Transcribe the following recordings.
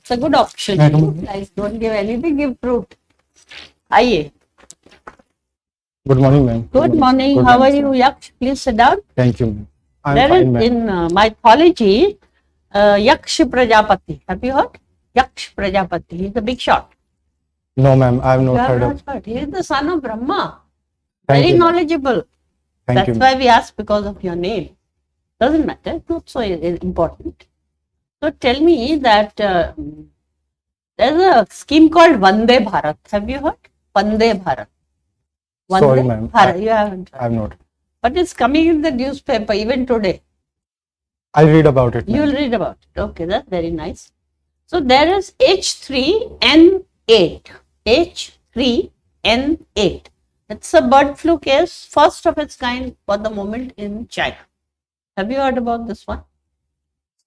It's a good option. Guys, don't give anything, give fruit. Aye. Good morning, ma'am. Good morning. How are you, Yaksh? Please sit down. Thank you, ma'am. I'm There fine, is ma'am. in mythology, Yaksh Prajapati. Have you heard? Yaksh Prajapati. He's a big shot. No, ma'am. I have You not have heard not of. heard. He is the son of Brahma. Thank Very you, ma'am. knowledgeable. Thank That's you. why we ask because of your name. Doesn't matter. It's not so important. So tell me that there's a scheme called Vande Bharat. Have you heard? Vande Bharat. Sorry, ma'am. Bharat. You haven't I heard. have not. But it's coming in the newspaper even today. I'll read about it, ma'am. You'll read about it. Okay, that's very nice. So there is H3N8. H3N8. It's a bird flu case, first of its kind for the moment in China. Have you heard about this one?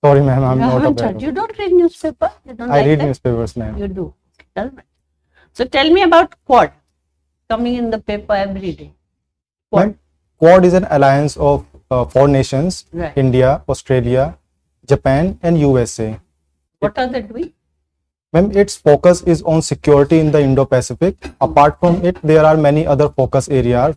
Sorry, ma'am. I'm You not haven't aware. heard. You don't read newspaper? You don't I like read that? newspapers, ma'am. You do. Doesn't matter. So tell me about Quad. Coming in the paper every day. Quad. Ma'am, Quad is an alliance of four nations: Right. India, Australia, Japan, and USA. What are they doing? Ma'am, its focus is on security in the Indo-Pacific. Apart from it, there are many other focus areas.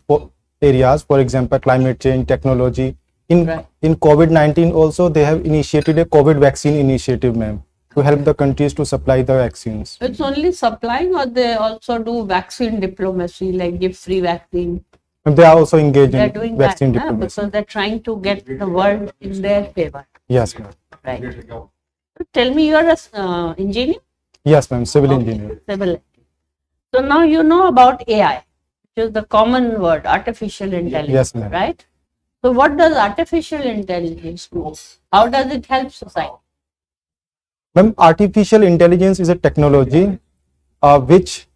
For example, climate change, technology. Right. In COVID-19 also, they have initiated a COVID vaccine initiative, ma'am, to help the countries to supply the vaccines. It's only supplying, or they also do vaccine diplomacy, like give free vaccine. And they are also engaged They're in doing vaccine that, diplomacy. because they're trying to get the world in their favor. Yes, ma'am. Right. So tell me, you're a engineer? Yes, ma'am. Civil Okay, engineer. civil engineer. So now you know about AI, which is the common word, artificial intelligence, Yes, ma'am. right? So what does artificial intelligence do? How does it help society? Ma'am, artificial intelligence is a technology which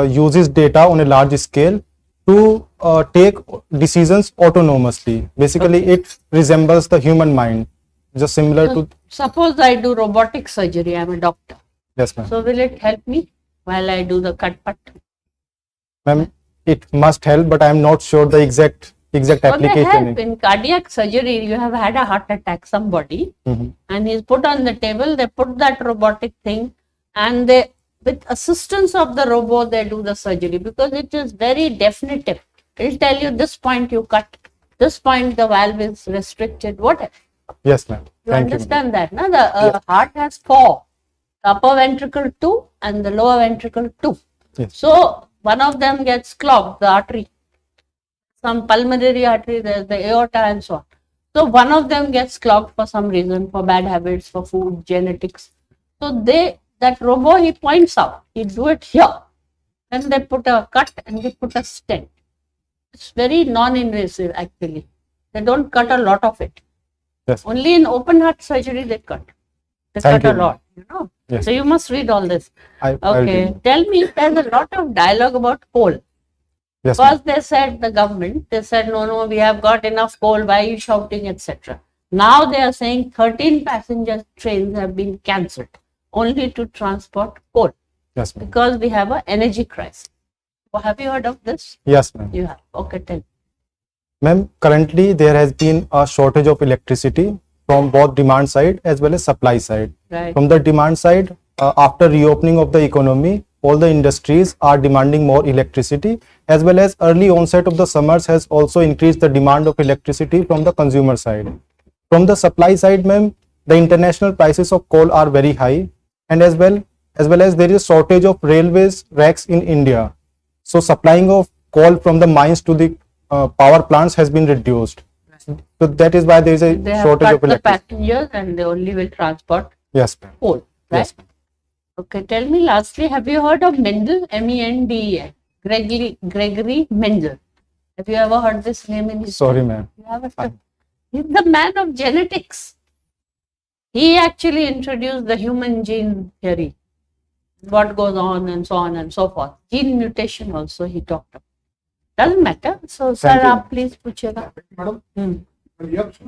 uses data on a large scale to take decisions autonomously. Basically, it resembles the human mind, just similar So to. suppose I do robotic surgery, I'm a doctor. Yes, ma'am. So will it help me while I do the cut? Ma'am, it must help, but I am not sure the exact So they application. help in cardiac surgery. You have had a heart attack, somebody, Mhm. and he's put on the table. They put that robotic thing, and they, with assistance of the robot, they do the surgery, because it is very definitive. It'll tell you this point you cut, this point the valve is restricted, whatever. Yes, ma'am. You Thank you. understand that? No? The heart has four, the upper ventricle 2 and the lower ventricle 2. Yes. So one of them gets clogged, the artery. Some pulmonary artery, there's the aorta and so on. So one of them gets clogged for some reason, for bad habits, for food, genetics. So that robot, he points out, he do it here. Then they put a cut and they put a stent. It's very non-invasive actually. They don't cut a lot of it. Yes. Only in open heart surgery they cut. They Thank cut a you. lot, you know. Yes. So you must read all this. I'll Okay. read. Tell me, there's a lot of dialogue about coal. Yes, ma'am. First they said, the government, they said, no, we have got enough coal, why are you shouting, etc. Now they are saying 13 passenger trains have been cancelled only to transport coal, Yes, ma'am. because we have an energy crisis. Well, have you heard of this? Yes, ma'am. You have. Okay, tell me. Ma'am, currently there has been a shortage of electricity from both demand side as well as supply side. Right. From the demand side, after reopening of the economy, all the industries are demanding more electricity, as well as early onset of the summers has also increased the demand of electricity from the consumer side. From the supply side, ma'am, the international prices of coal are very high, and as well as there is shortage of railways racks in India. So supplying of coal from the mines to the power plants has been reduced. So that is why there is a They have shortage cut of the electricity. passengers and they only will transport Yes, ma'am. coal, right? Yes. Okay, tell me lastly, have you heard of Mendel, Mendel, Gregory Mendel? Have you ever heard this name in history? Sorry, ma'am. You haven't? He's the man of genetics. He actually introduced the human gene theory, what goes on and so on and so forth. Gene mutation also he talked about. Doesn't matter. So, sir, Thank you. आप please पूछेगा. Madam, Hmm. Yaksh,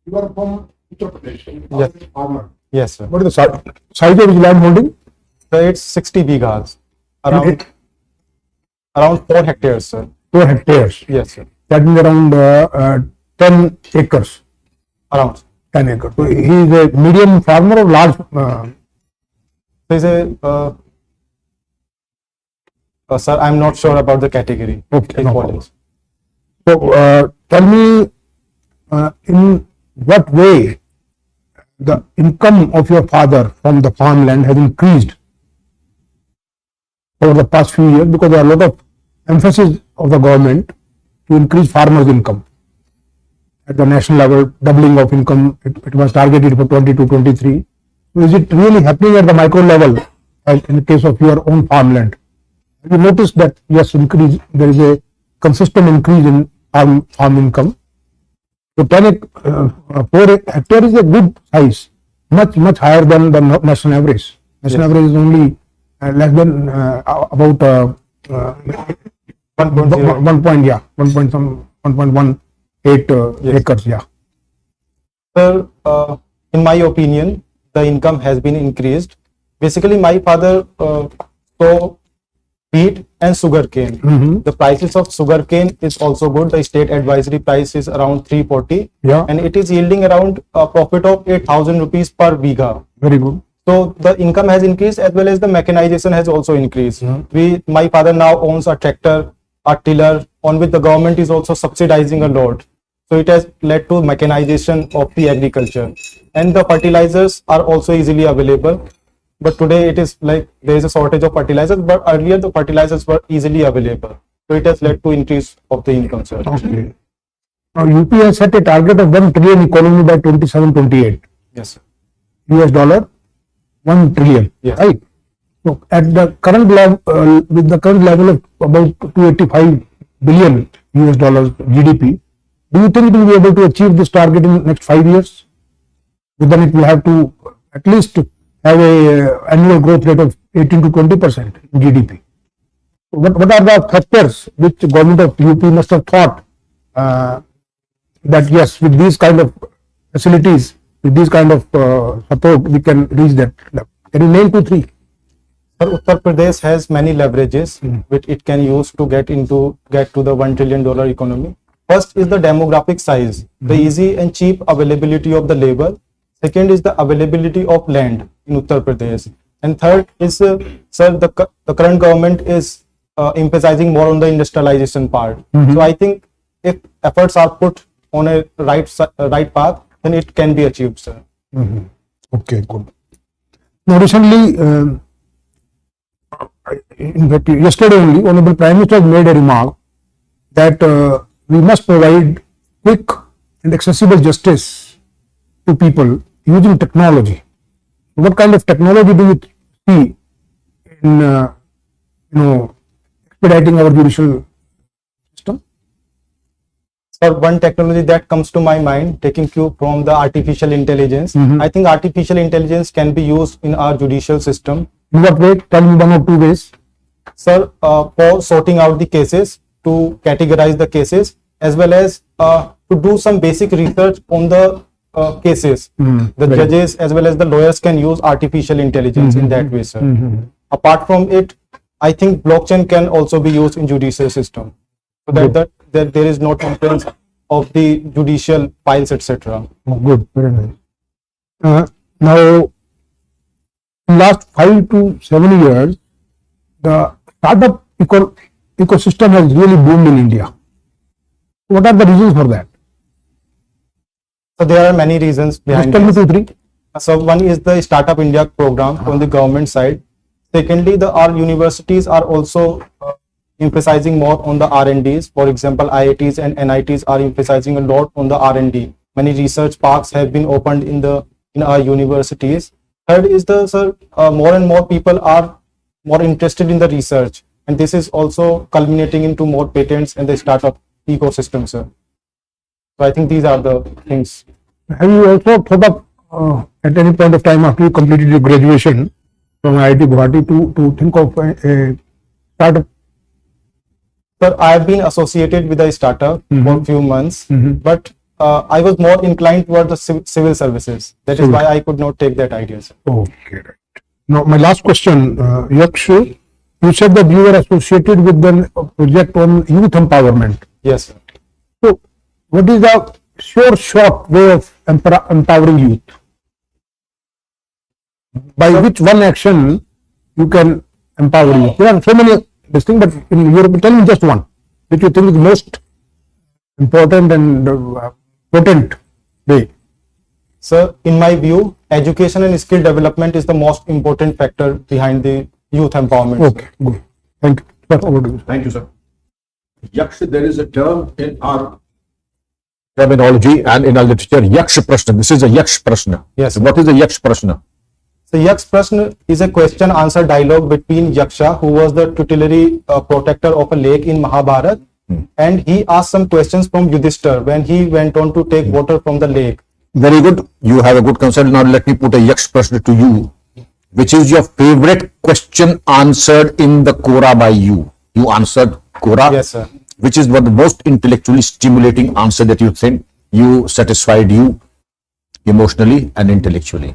you are from Uttar Pradesh. Yes. Farmer. Yes, sir. What is the size of his land holding? So it's 60 bighas, around 4 hectares, sir. 4 hectares. Yes, sir. That means around 10 acres. Around. 10 acres. So he is a medium farmer or large? So is sir, I'm not sure about the category. Okay, no problem. Policy. So, tell me, in what way the income of your father from the farmland has increased over the past few years, because there are a lot of emphasis of the government to increase farmers' income. At the national level, doubling of income, it was targeted for 22-23. So is it really happening at the micro level, as in the case of your own farmland? Have you noticed that, yes, there is a consistent increase in farm income? So 4 hectare is a good size, much higher than the national average. National Yes. average is only less than about 1.18 Yes. acres. Yeah. Sir, in my opinion, the income has been increased. Basically, my father saw wheat and sugarcane. Mhm. The prices of sugarcane is also good. The state advisory price is around 340, Yeah. and it is yielding around a profit of 8,000 rupees per biga. Very good. So the income has increased as well as the mechanization has also increased. My father now owns a tractor, a tiller, on which the government is also subsidizing a lot. So it has led to mechanization of the agriculture, and the fertilizers are also easily available. But today it is like there is a shortage of fertilizers, but earlier the fertilizers were easily available. So it has led to increase of the income, sir. Okay. Now UP has set a target of 1 trillion economy by 27-28 Yes, sir. US dollar, 1 trillion. Yes. Right. So at the current level, with the current level of about 285 billion US dollars GDP, do you think it will be able to achieve this target in the next 5 years? But then it will have to at least have a annual growth rate of 18-20% in GDP. What are the factors which the government of UP must have thought that yes, with these kind of facilities, with these kind of support, we can reach that level? Can you name 2-3? Sir, Uttar Pradesh has many leverages which it can use to get to the $1 trillion economy. First is the demographic size, the easy and cheap availability of the labor. Second is the availability of land in Uttar Pradesh. And third is, sir, the current government is emphasizing more on the industrialization part. So I think if efforts are put on a right path, then it can be achieved, sir. Okay, good. Now, recently, in fact, yesterday only, Honorable Prime Minister made a remark that we must provide quick and accessible justice to people using technology. What kind of technology do you see in, expediting our judicial system? Sir, one technology that comes to my mind, taking cue from the artificial intelligence, I think artificial intelligence can be used in our judicial system. In what way? Tell me 1 or 2 ways. Sir, for sorting out the cases, to categorize the cases, as well as to do some basic research on the cases. The judges as well as the lawyers can use artificial intelligence in that way, sir. Apart from it, I think blockchain can also be used in judicial system, so that there is no complaints of the judicial files, etc. Oh, good, very nice. Now, in last 5 to 7 years, the startup ecosystem has really boomed in India. What are the reasons for that? So there are many reasons Just behind tell me this. 2, 3. So one is the Startup India program on the government side. Secondly, our universities are also emphasizing more on the R&Ds. For example, IITs and NITs are emphasizing a lot on the R&D. Many research parks have been opened in our universities. Third is more and more people are more interested in the research, and this is also culminating into more patents and the startup ecosystem, sir. So I think these are the things. Have you also thought of at any point of time after you completed your graduation from IIT Guwahati to think of a startup? Sir, I have been associated with a startup for a few months, but I was more inclined toward the civil services. That is why I could not take that idea, sir. Okay, right. Now, my last question, Yaksh, you said that you were associated with the project on youth empowerment. Yes, sir. So, what is the short way of empowering youth? By which one action you can empower youth. There are so many this thing, but in Europe, tell me just one which you think is most important and potent way. Sir, in my view, education and skill development is the most important factor behind the youth empowerment. Okay, good. Thank you. Sir, over to you. Thank you, sir. Yaksh, there is a term in our terminology and in our literature, yaksh prashna. This is a yaksh prashna. Yes. So what is a yaksh prashna? So yaksh prashna is a question answer dialogue between Yaksha, who was the tutelary protector of a lake in Mahabharata, and he asked some questions from Yudhishthir when he went on to take water from the lake. Very good. You have a good concept. Now let me put a yaksh prashna to you. Which is your favorite question answered in the Quora by you? You answered Quora. Yes, sir. Which is what the most intellectually stimulating answer that you think you satisfied you emotionally and intellectually?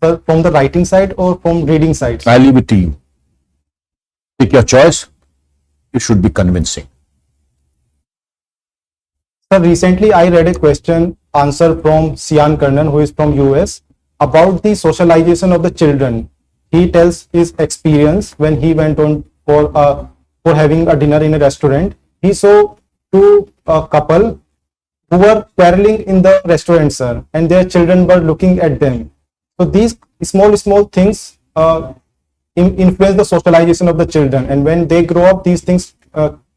Sir, from the writing side or from reading side? I leave it to you. Pick your choice. It should be convincing. Sir, recently I read a question answer from Sian Karnan, who is from US, about the socialization of the children. He tells his experience when he went on for having a dinner in a restaurant. He saw two couple who were quarreling in the restaurant, sir, and their children were looking at them. So these small things influence the socialization of the children, and when they grow up, these things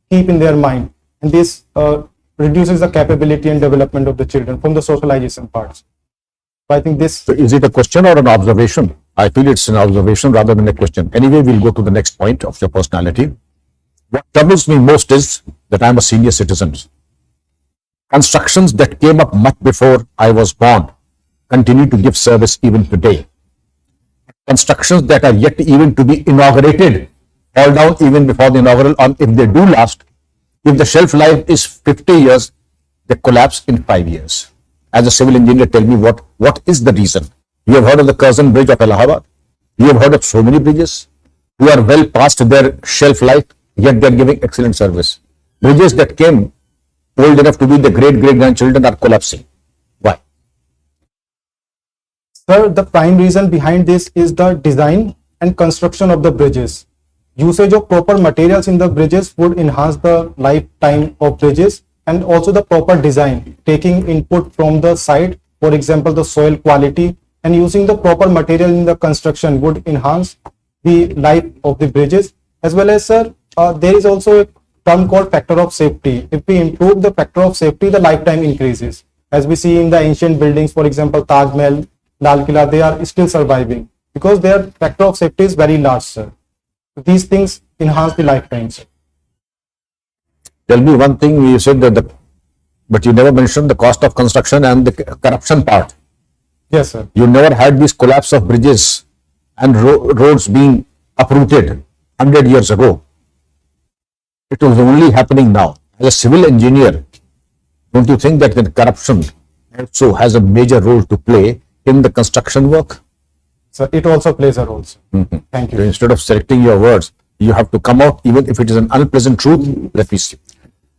keep in their mind, and this reduces the capability and development of the children from the socialization parts. So I think this. So is it a question or an observation? I feel it's an observation rather than a question. Anyway, we'll go to the next point of your personality. What troubles me most is that I'm a senior citizen. Constructions that came up much before I was born continue to give service even today. Constructions that are yet even to be inaugurated fall down even before the inaugural, or if they do last, if the shelf life is 50 years, they collapse in 5 years. As a civil engineer, tell me what is the reason? You have heard of the Curzon Bridge of Allahabad. You have heard of so many bridges who are well past their shelf life, yet they are giving excellent service. Bridges that came old enough to be the great-great-grandchildren are collapsing. Why? Sir, the prime reason behind this is the design and construction of the bridges. Usage of proper materials in the bridges would enhance the lifetime of bridges, and also the proper design, taking input from the site, for example, the soil quality, and using the proper material in the construction would enhance the life of the bridges. As well as, sir, there is also a term called factor of safety. If we improve the factor of safety, the lifetime increases. As we see in the ancient buildings, for example, Taj Mahal, Lal Killa, they are still surviving because their factor of safety is very large, sir. These things enhance the lifetime, sir. Tell me one thing, you said that but you never mentioned the cost of construction and the corruption part. Yes, sir. You never had this collapse of bridges and roads being uprooted 100 years ago. It was only happening now. As a civil engineer, don't you think that the corruption also has a major role to play in the construction work? So it also plays a role, sir. Thank So you. instead of selecting your words, you have to come out, even if it is an unpleasant truth. Let me see.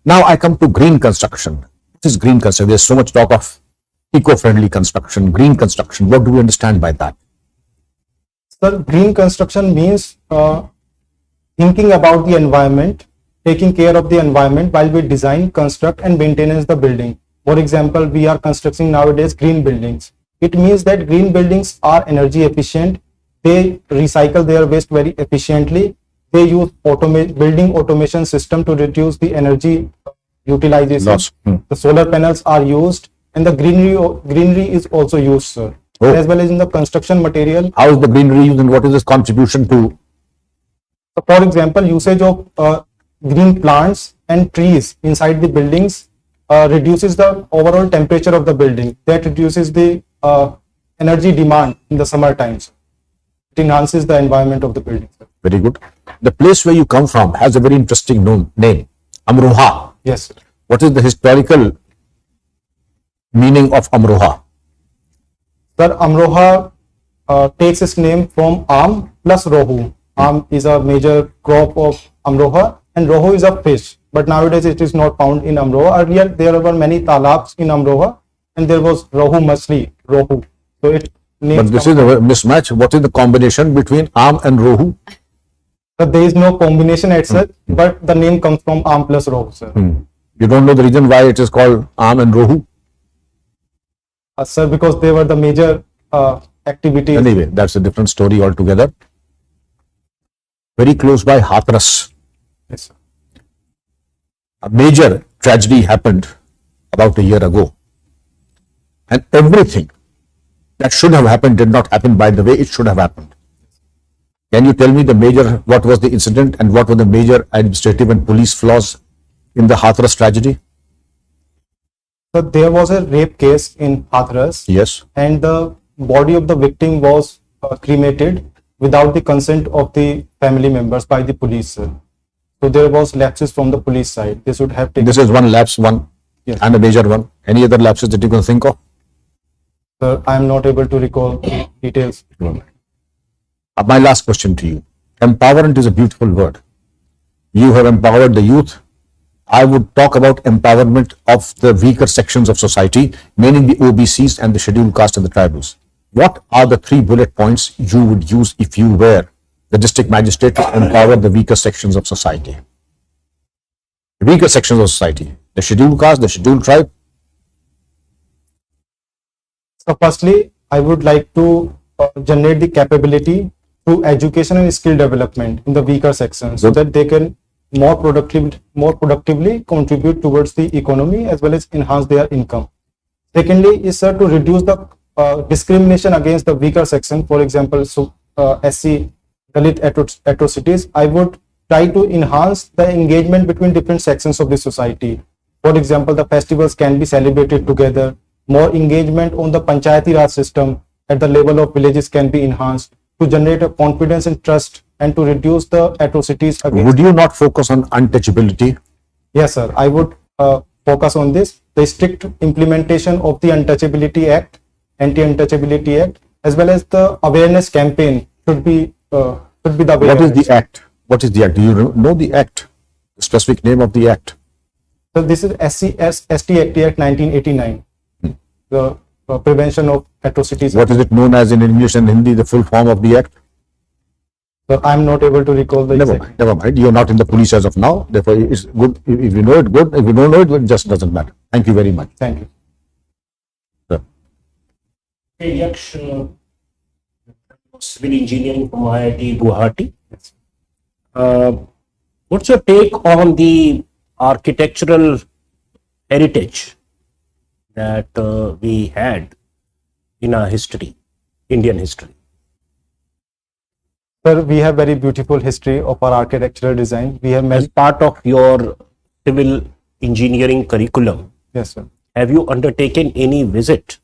Now I come to green construction. What is green construction? There's so much talk of eco-friendly construction, green construction. What do we understand by that? Sir, green construction means thinking about the environment, taking care of the environment while we design, construct and maintenance the building. For example, we are constructing nowadays green buildings. It means that green buildings are energy efficient. They recycle their waste very efficiently. They use building automation system to reduce the energy utilization. Loss. The solar panels are used, and the greenery is also used, sir. Oh. As well as in the construction material. How is the greenery used and what is its contribution to? So for example, usage of green plants and trees inside the buildings reduces the overall temperature of the building. That reduces the energy demand in the summer times. It enhances the environment of the building, sir. Very good. The place where you come from has a very interesting name, Amroha. Yes, sir. What is the historical meaning of Amroha? Sir, Amroha takes its name from Am plus Rohu. Am is a major crop of Amroha and Rohu is a fish. But nowadays it is not found in Amroha. Earlier there were many talabs in Amroha and there was Rohu Machli, Rohu. So it names But this come is a mismatch. What is the combination between Am and Rohu? So there is no combination as such, but the name comes from Am plus Rohu, sir. You don't know the reason why it is called Am and Rohu? Sir, because they were the major activities. Anyway, that's a different story altogether. Very close by Hathras, Yes, sir. a major tragedy happened about a year ago. And everything that should have happened did not happen by the way it should have happened. Can you tell me what was the incident and what were the major administrative and police flaws in the Hathras tragedy? So there was a rape case in Hathras, Yes. and the body of the victim was cremated without the consent of the family members by the police, sir. So there was lapses from the police side. They should have taken. This is one lapse, Yes. and a major one. Any other lapses that you can think of? Sir, I am not able to recall details. My last question to you. Empowerment is a beautiful word. You have empowered the youth. I would talk about empowerment of the weaker sections of society, meaning the OBCs and the scheduled caste and the tribals. What are the 3 bullet points you would use if you were the district magistrate to empower the weaker sections of society? Weaker sections of society. The scheduled caste, the scheduled tribe. So firstly, I would like to generate the capability through education and skill development in the weaker sections so that they can more productively contribute towards the economy as well as enhance their income. Secondly is, sir, to reduce the discrimination against the weaker section. For example, SC Dalit atrocities. I would try to enhance the engagement between different sections of the society. For example, the festivals can be celebrated together. More engagement on the Panchayati Raj system at the level of villages can be enhanced to generate a confidence and trust and to reduce the atrocities against. Would you not focus on untouchability? Yes, sir. I would focus on this. The strict implementation of the Untouchability Act, Anti-Untouchability Act, as well as the awareness campaign should be the What is the act? What is the act? Do you know the act? The specific name of the act? So this is ST Act 1989. The prevention of atrocities. What is it known as in English and Hindi, the full form of the act? So I'm not able to recall the Never exact. mind, never mind. You're not in the police as of now. Therefore, it's good. If you know it, good. If you don't know it, it just doesn't matter. Thank you very much. Thank you. Sir. Hey, Yaksh, civil engineering from IIT Guwahati. What's your take on the architectural heritage that we had in our history, Indian history? Sir, we have very beautiful history of our architectural design. We have As many. part of your civil engineering curriculum, Yes, sir. have you undertaken any visit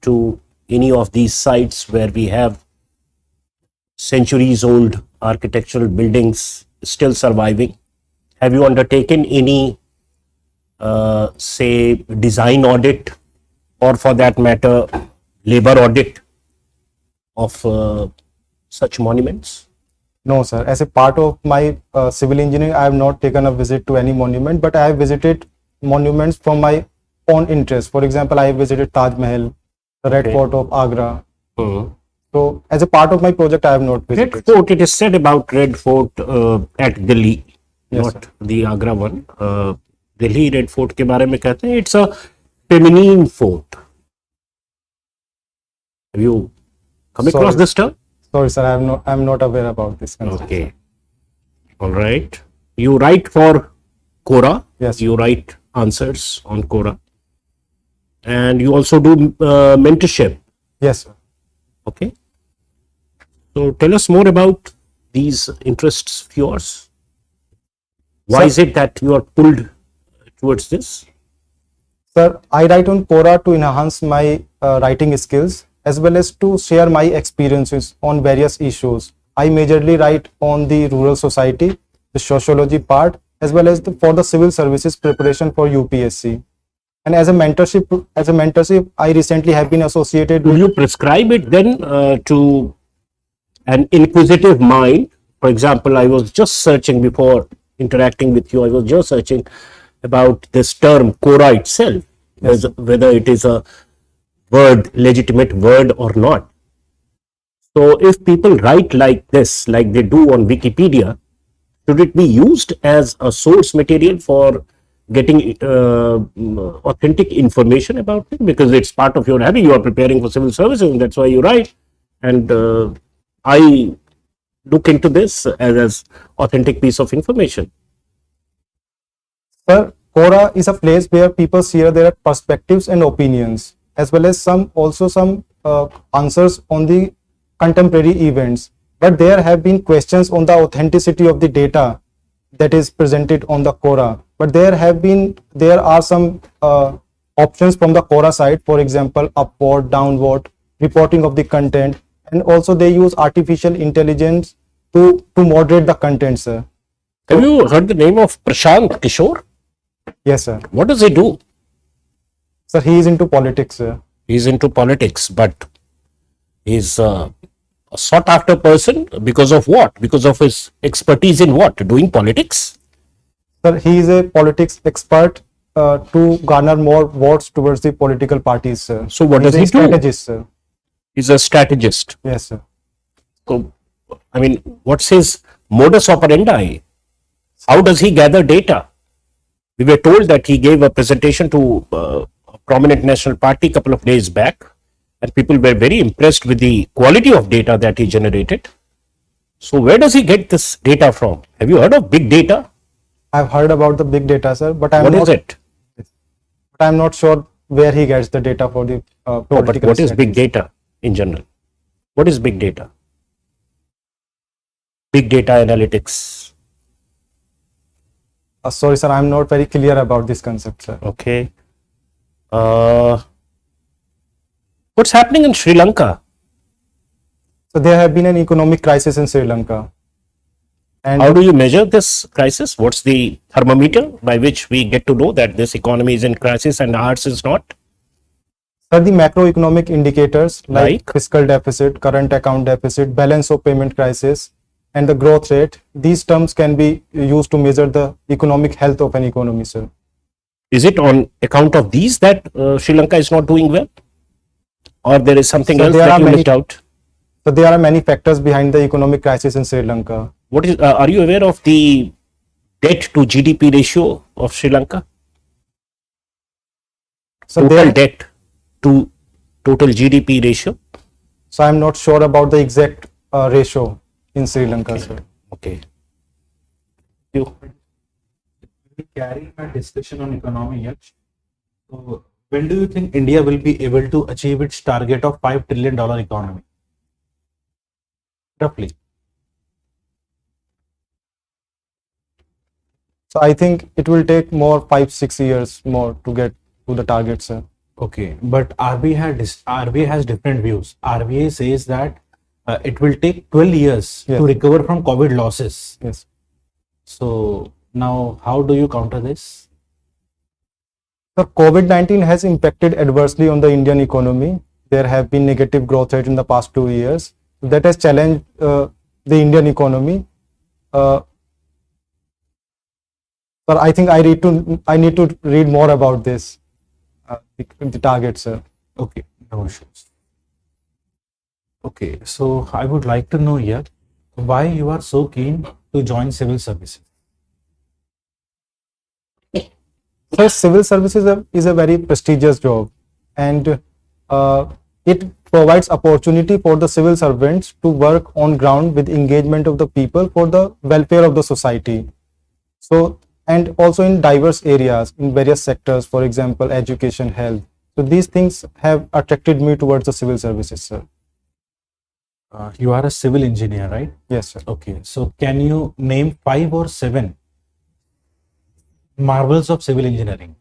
to any of these sites where we have centuries old architectural buildings still surviving? Have you undertaken any, say, design audit, or for that matter, labor audit of such monuments? No, sir. As a part of my civil engineering, I have not taken a visit to any monument, but I have visited monuments from my own interest. For example, I have visited Taj Mahal, the Red Okay. Fort of Agra. So, as a part of my project, I have not visited. Red Fort, it is said about Red Fort at Delhi, Yes, not the Agra one. Delhi Red Fort के बारे में कहते हैं, it's a feminine fort. Have you come across Sorry. this term? Sorry, sir. I'm not aware about this concept. Okay. All right. You write for Quora. Yes. You write answers on Quora. And you also do mentorship. Yes, sir. Okay. So tell us more about these interests of yours. Why Sir- is it that you are pulled towards this? Sir, I write on Quora to enhance my writing skills as well as to share my experiences on various issues. I majorly write on the rural society, the sociology part, as well as for the civil services preparation for UPSC. And as a mentorship, I recently have been associated Do with. you prescribe it then to an inquisitive mind? For example, I was just searching before interacting with you, I was just searching about this term Quora itself, Yes. whether it is a word, legitimate word or not. So if people write like this, like they do on Wikipedia, should it be used as a source material for getting authentic information about it? Because it's part of your habit. You are preparing for civil services, and that's why you write. And I look into this as authentic piece of information. Sir, Quora is a place where people share their perspectives and opinions, as well as some answers on the contemporary events. But there have been questions on the authenticity of the data that is presented on the Quora. But there are some options from the Quora side, for example, upward, downward, reporting of the content, and also they use artificial intelligence to moderate the content, sir. Have you heard the name of Prashant Kishore? Yes, sir. What does he do? Sir, he is into politics, sir. He's into politics, but he's a sought after person because of what? Because of his expertise in what? Doing politics? Sir, he is a politics expert to garner more votes towards the political parties, sir. So what does he He's a do? strategist, sir. He's a strategist. Yes, sir. So, I mean, what's his modus operandi? How does he gather data? We were told that he gave a presentation to a prominent national party a couple of days back, and people were very impressed with the quality of data that he generated. So where does he get this data from? Have you heard of big data? I've heard about the big data, sir, but What is it? But I'm not sure where he gets the data for the No, but political what is big strategies. data in general? What is big data? Big data analytics. Sorry, sir, I'm not very clear about this concept, sir. Okay. What's happening in Sri Lanka? So there have been an economic crisis in Sri Lanka. And How do you measure this crisis? What's the thermometer by which we get to know that this economy is in crisis and ours is not? sir, the macroeconomic indicators like Like? fiscal deficit, current account deficit, balance of payment crisis, and the growth rate, these terms can be used to measure the economic health of an economy, sir. Is it on account of these that Sri Lanka is not doing well? Or there is something So else there that are you many- missed out? So there are many factors behind the economic crisis in Sri Lanka. What is? Are you aware of the debt to GDP ratio of Sri Lanka? So Total there, debt to total GDP ratio? so I'm not sure about the exact ratio in Sri Lanka, sir. Okay. You. Carrying a discussion on economy, Yaksh. So, when do you think India will be able to achieve its target of $5 trillion economy? Roughly. So I think it will take more 5-6 years more to get to the target, sir. Okay, but RBI has different views. RBI says that it will take 12 years Yes. to recover from COVID losses. Yes. So now, how do you counter this? So COVID-19 has impacted adversely on the Indian economy. There have been negative growth rate in the past 2 years. That has challenged the Indian economy. But I think I need to read more about this, the target, sir. Okay, no issues. Okay, so I would like to know here why you are so keen to join civil services. So civil services is a very prestigious job, and it provides opportunity for the civil servants to work on ground with engagement of the people for the welfare of the society. So, and also in diverse areas, in various sectors, for example, education, health. So these things have attracted me towards the civil services, sir. You are a civil engineer, right? Yes, sir. Okay, so can you name 5 or 7 marvels of civil engineering?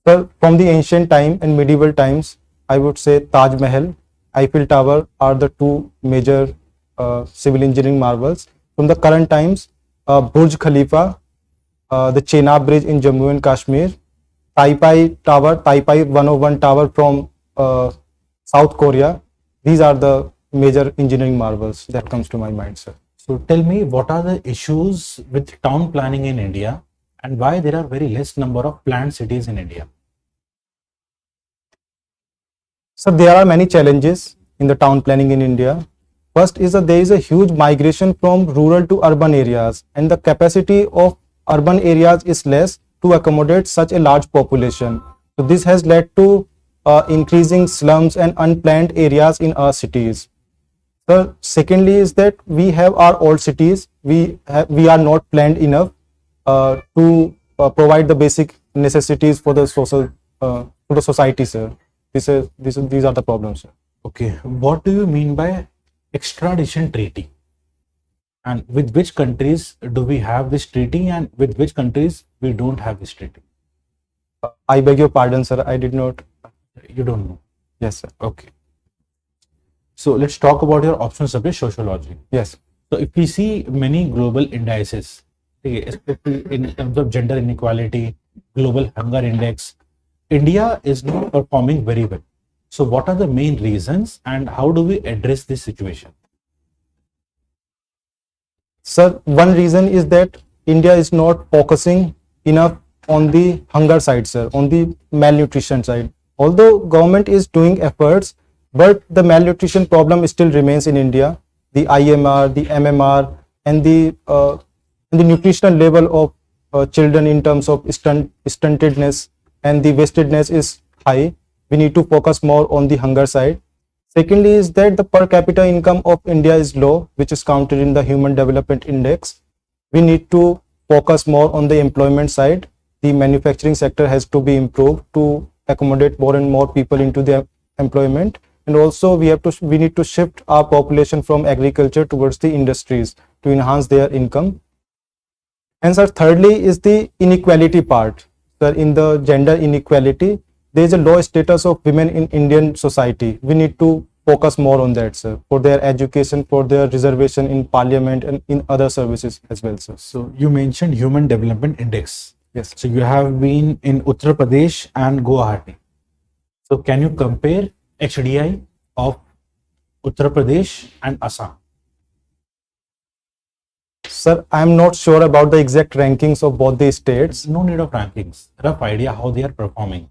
Sir, from the ancient time and medieval times, I would say Taj Mahal, Eiffel Tower are the two major civil engineering marvels. From the current times, Burj Khalifa, the Chenab Bridge in Jammu and Kashmir, Taipai 101 Tower from South Korea. These are the major engineering marvels that comes to my mind, sir. So tell me, what are the issues with town planning in India and why there are very less number of planned cities in India? So there are many challenges in the town planning in India. First is that there is a huge migration from rural to urban areas, and the capacity of urban areas is less to accommodate such a large population. So this has led to increasing slums and unplanned areas in our cities. So secondly is that we have our old cities. We are not planned enough to provide the basic necessities for the society, sir. These are the problems, sir. Okay, what do you mean by extradition treaty? And with which countries do we have this treaty, and with which countries we don't have this treaty? I beg your pardon, sir. I did not. You don't know. Yes, sir. Okay. So let's talk about your optional subject, sociology. Yes. So if we see many global indices, okay, especially in terms of gender inequality, global hunger index, India is not performing very well. So what are the main reasons, and how do we address this situation? Sir, one reason is that India is not focusing enough on the hunger side, sir, on the malnutrition side. Although government is doing efforts, but the malnutrition problem still remains in India. The IMR, the MMR, and the nutritional level of children in terms of stuntedness and the wastedness is high. We need to focus more on the hunger side. Secondly is that the per capita income of India is low, which is counted in the Human Development Index. We need to focus more on the employment side. The manufacturing sector has to be improved to accommodate more and more people into the employment. And also we need to shift our population from agriculture towards the industries to enhance their income. And sir, thirdly is the inequality part. Sir, in the gender inequality, there is a low status of women in Indian society. We need to focus more on that, sir, for their education, for their reservation in parliament and in other services as well, sir. So you mentioned Human Development Index. Yes. So you have been in Uttar Pradesh and Guwahati. So can you compare HDI of Uttar Pradesh and Assam? Sir, I am not sure about the exact rankings of both the states. No need of rankings. Rough idea how they are performing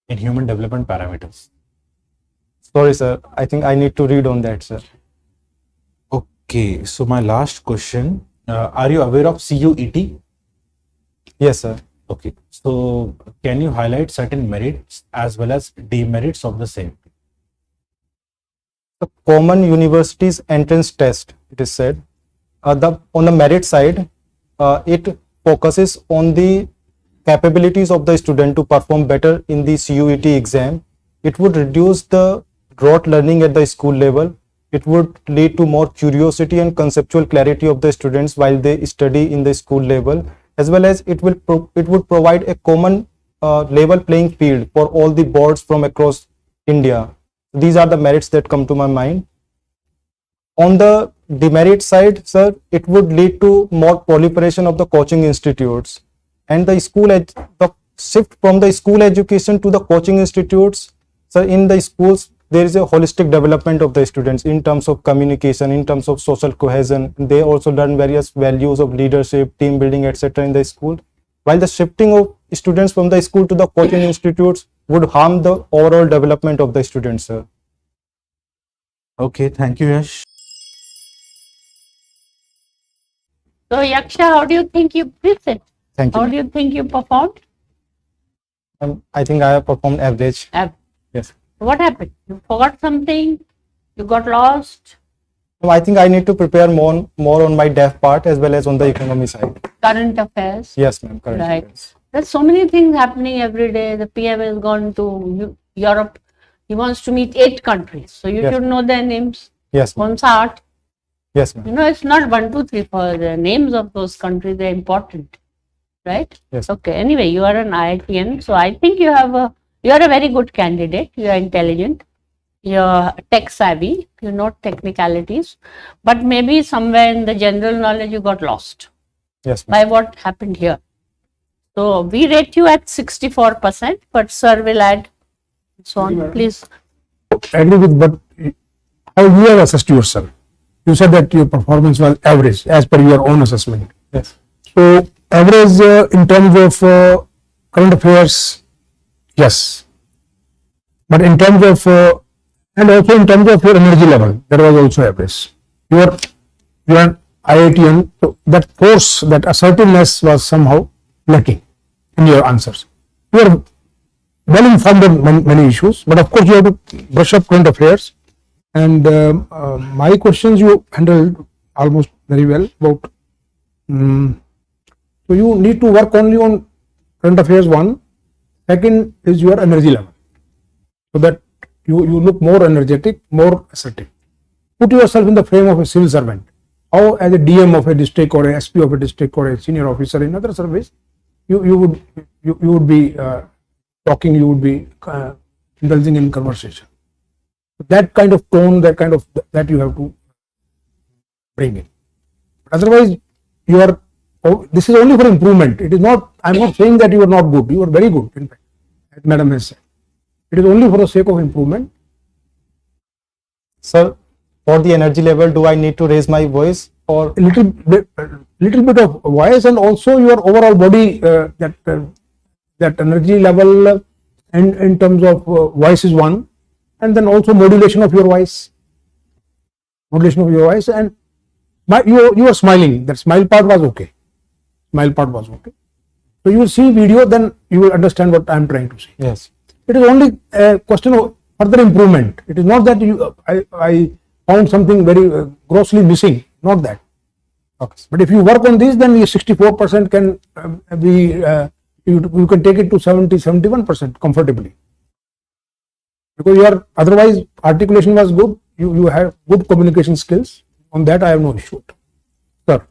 in human development parameters. Sorry, sir. I think I need to read on that, sir. Okay, so my last question, are you aware of CUET? Yes, sir. Okay, so can you highlight certain merits as well as demerits of the same? The common universities entrance test, it is said, on the merit side, it focuses on the capabilities of the student to perform better in the CUET exam. It would reduce the rote learning at the school level. It would lead to more curiosity and conceptual clarity of the students while they study in the school level, as well as it would provide a common level playing field for all the boards from across India. These are the merits that come to my mind. On the demerit side, sir, it would lead to more proliferation of the coaching institutes, and the shift from the school education to the coaching institutes. So in the schools, there is a holistic development of the students in terms of communication, in terms of social cohesion. They also learn various values of leadership, team building, etc. in the school. While the shifting of students from the school to the coaching institutes would harm the overall development of the students, sir. Okay, thank you, Yash. So Yaksha, how do you think you present? Thank you. How do you think you performed? I think I have performed average. Yes. What happened? You forgot something? You got lost? So I think I need to prepare more on my deaf part as well as on the economy side. Current affairs? Yes, ma'am. Correct. Right. There's so many things happening every day. The PM has gone to Europe. He wants to meet 8 countries. So you Yes. should know their names. Yes, ma'am. Once art. Yes, ma'am. You know, it's not 1, 2, 3, 4. The names of those countries, they're important. Right? Yes. Okay. Anyway, you are an IITian. So I think you are a very good candidate. You are intelligent. You're tech savvy. You know technicalities. But maybe somewhere in the general knowledge, you got lost Yes, ma'am. by what happened here. So we rate you at 64%, but sir will add so on. Please. I agree with, but how you have assessed yourself? You said that your performance was average as per your own assessment. Yes. So average in terms of current affairs, yes. But in terms of, and also in terms of your energy level, there was also average. You are an IITian, so that force, that assertiveness was somehow lacking in your answers. You are well informed on many issues, but of course you have to brush up current affairs. And my questions you handled almost very well. About so you need to work only on current affairs. One, second is your energy level, so that you look more energetic, more assertive. Put yourself in the frame of a civil servant. How, as a DM of a district or a SP of a district or a senior officer in other service, you would be talking, you would be indulging in conversation. That kind of tone, that you have to bring in. Otherwise, you are. This is only for improvement. It is not. I am not saying that you are not good. You are very good. In fact, as Madam has said, it is only for the sake of improvement. Sir, for the energy level, do I need to raise my voice or A little bit of voice, and also your overall body, that energy level, and in terms of voice is one, and then also modulation of your voice, and you are smiling. That smile part was okay. So you will see video, then you will understand what I am trying to say. yes? It is only a question of further improvement. It is not that I found something very grossly missing. Not that. Okay. But if you work on this, then your 64% can be, you can take it to 71% comfortably. Because your otherwise articulation was good, you have good communication skills. On that I have no issue. Sir.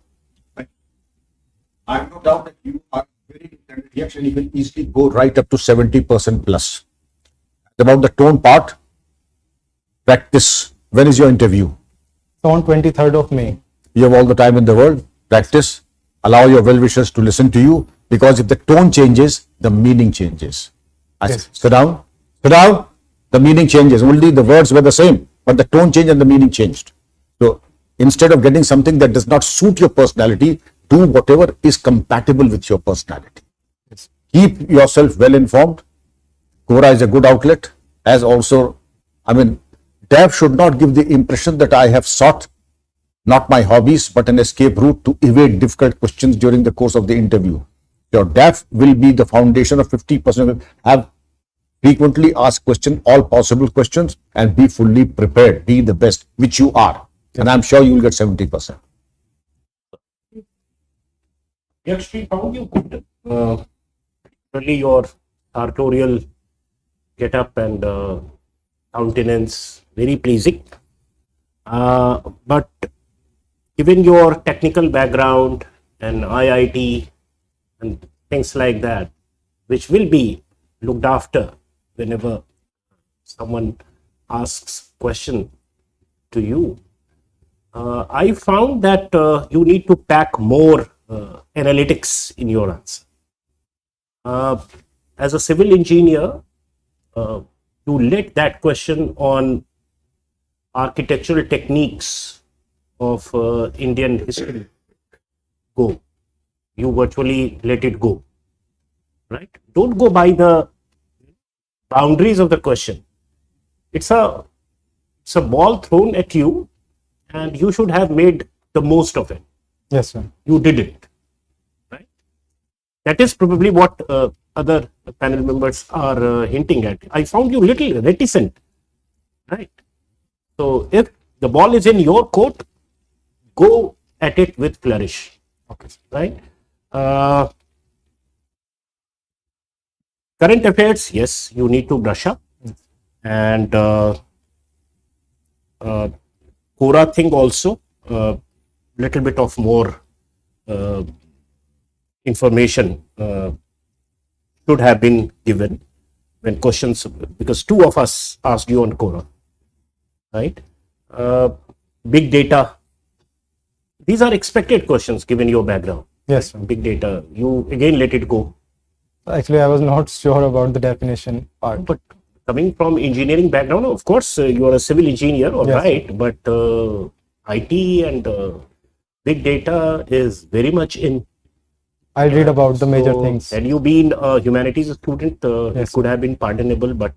I have no doubt that you are very intelligent, yaksh, and you can easily go right up to 70% plus. About the tone part, practice. When is your interview? So on 23rd of May. You have all the time in the world. Practice. Allow your well-wishers to listen to you, because if the tone changes, the meaning changes. Yes. Sit down. Sit down. The meaning changes. Only the words were the same, but the tone changed and the meaning changed. So instead of getting something that does not suit your personality, do whatever is compatible with your personality. Yes. Keep yourself well informed. Quora is a good outlet. As also, DAF should not give the impression that I have sought not my hobbies but an escape route to evade difficult questions during the course of the interview. Your DAF will be the foundation of 50%. Have frequently asked questions, all possible questions, and be fully prepared. Be the best, which you are. And I'm sure you will get 70%. Yaksh, we found you good. Really, your sartorial get up and countenance very pleasing. But given your technical background and IIT and things like that, which will be looked after whenever someone asks question to you, I found that you need to pack more analytics in your answer. As a civil engineer, you let that question on architectural techniques of Indian history go. You virtually let it go, right? Don't go by the boundaries of the question. It's a ball thrown at you, and you should have made the most of it. Yes, sir. You didn't, right? That is probably what other panel members are hinting at. I found you little reticent, right? So if the ball is in your court, go at it with flourish, Okay. right? Current affairs, yes, you need to brush up, and Quora thing also, little bit of more information should have been given when questions, because two of us asked you on Quora, right? Big data, these are expected questions given your background. Yes, sir. Big data, you again let it go. Actually, I was not sure about the definition part. But coming from engineering background, of course, you are a civil engineer, all Yes, right, but IT and big data is very much in. I'll read about the major So, things. Had you been a humanities student, it Yes. could have been pardonable, but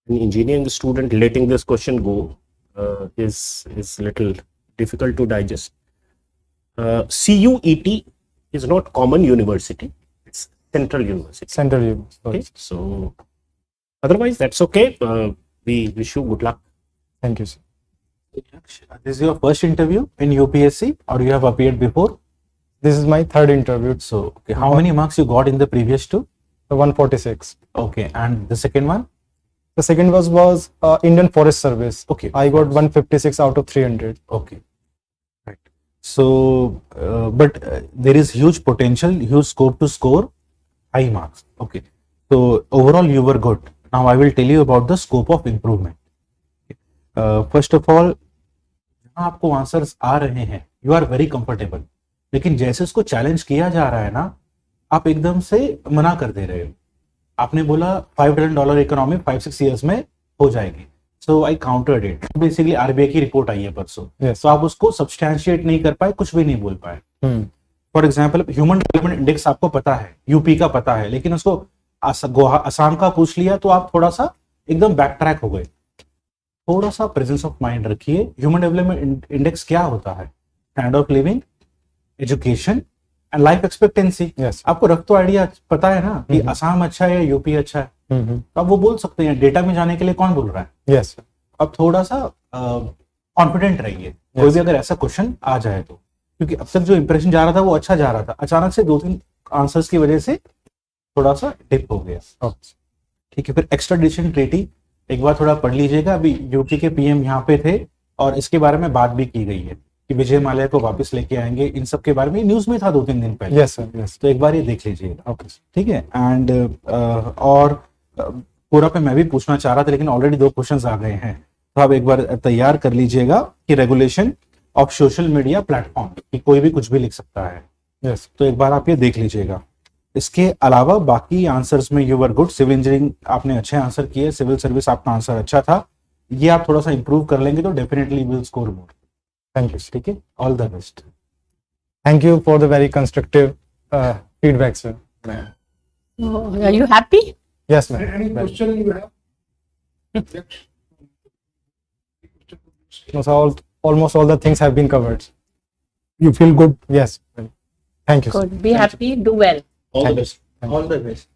an engineering student letting this question go is little difficult to digest. CUET is not common university, it's central university. Central University. Okay, so otherwise that's okay. We wish you good luck. Thank you, sir. This is your first interview in UPSC, or you have appeared before? This is my third interview. So, okay, how many marks you got in the previous two? 146. Okay, and the second one? The second was Indian Forest Service. Okay. I got 156 out of 300. Okay. Right. So, but there is huge potential, huge scope to score high marks. Okay. So, overall, you were good. Now, I will tell you about the scope of improvement. First of all, जहाँ आपको answers आ रहे हैं, you are very comfortable. लेकिन जैसे उसको challenge किया जा रहा है ना, आप एकदम से मना कर दे रहे हो. आपने बोला $5 ट्रिलियन इकोनॉमी 5-6 ईयर्स में हो जाएगी. सो आई काउंटर्ड इट. बेसिकली आरबीआई की रिपोर्ट आई है परसों. Yes. तो आप उसको सब्सटैंशिएट नहीं कर पाए, कुछ भी नहीं बोल पाए. For example human development index आपको पता है, यूपी का पता है, लेकिन उसको असम का पूछ लिया तो आप थोड़ा सा एकदम बैक ट्रैक हो गए. थोड़ा सा प्रेजेंस ऑफ माइंड रखिए. ह्यूमन डेवलपमेंट इंडेक्स क्या होता है? Standard of living, education and life expectancy. Yes. आपको रफ तो आइडिया पता है ना कि असम अच्छा है या यूपी अच्छा है. तो आप वो बोल सकते हैं. डेटा में जाने के लिए कौन बोल रहा है? Yes. अब थोड़ा सा कॉन्फिडेंट रहिए. कोई भी अगर ऐसा क्वेश्चन आ जाए तो, क्योंकि अब तक जो इंप्रेशन जा रहा था वो अच्छा जा रहा था, अचानक से 2-3 आंसर्स की वजह से थोड़ा सा डिप हो गया. ठीक है. फिर एक्स्ट्राडिशन ट्रीटी एक बार थोड़ा पढ़ लीजिएगा. अभी यूपी के पीएम यहाँ पे थे और इसके बारे में बात भी की गई है कि विजय माल्या को वापस लेके आएंगे. इन सब के बारे में न्यूज में था 2-3 दिन पहले. Yes, sir. Yes. तो एक बार ये देख लीजिएगा. Okay. ठीक है. एंड और पूरा पे मैं भी पूछना चाह रहा था, लेकिन ऑलरेडी 2 क्वेश्चंस आ गए हैं. तो आप एक बार तैयार कर लीजिएगा कि regulation of social media platform, कि कोई भी कुछ भी लिख सकता है. Yes. तो एक बार आप ये देख लीजिएगा. इसके अलावा बाकी आंसर्स में you were good. Civil engineering आपने अच्छे आंसर किए, सिविल सर्विस आपका आंसर अच्छा था. ये आप थोड़ा सा इंप्रूव कर लेंगे तो definitely will score more. Thank you, sir. ठीक है. All the best. Thank you for the very constructive feedback, sir. Oh, are you happy? Yes, ma'am. Any question you have? Yaksh? No, sir, almost all the things have been covered. You feel good? Yes. Thank you, sir. Good. Be happy. Do well. All Thank the you. best. All the best.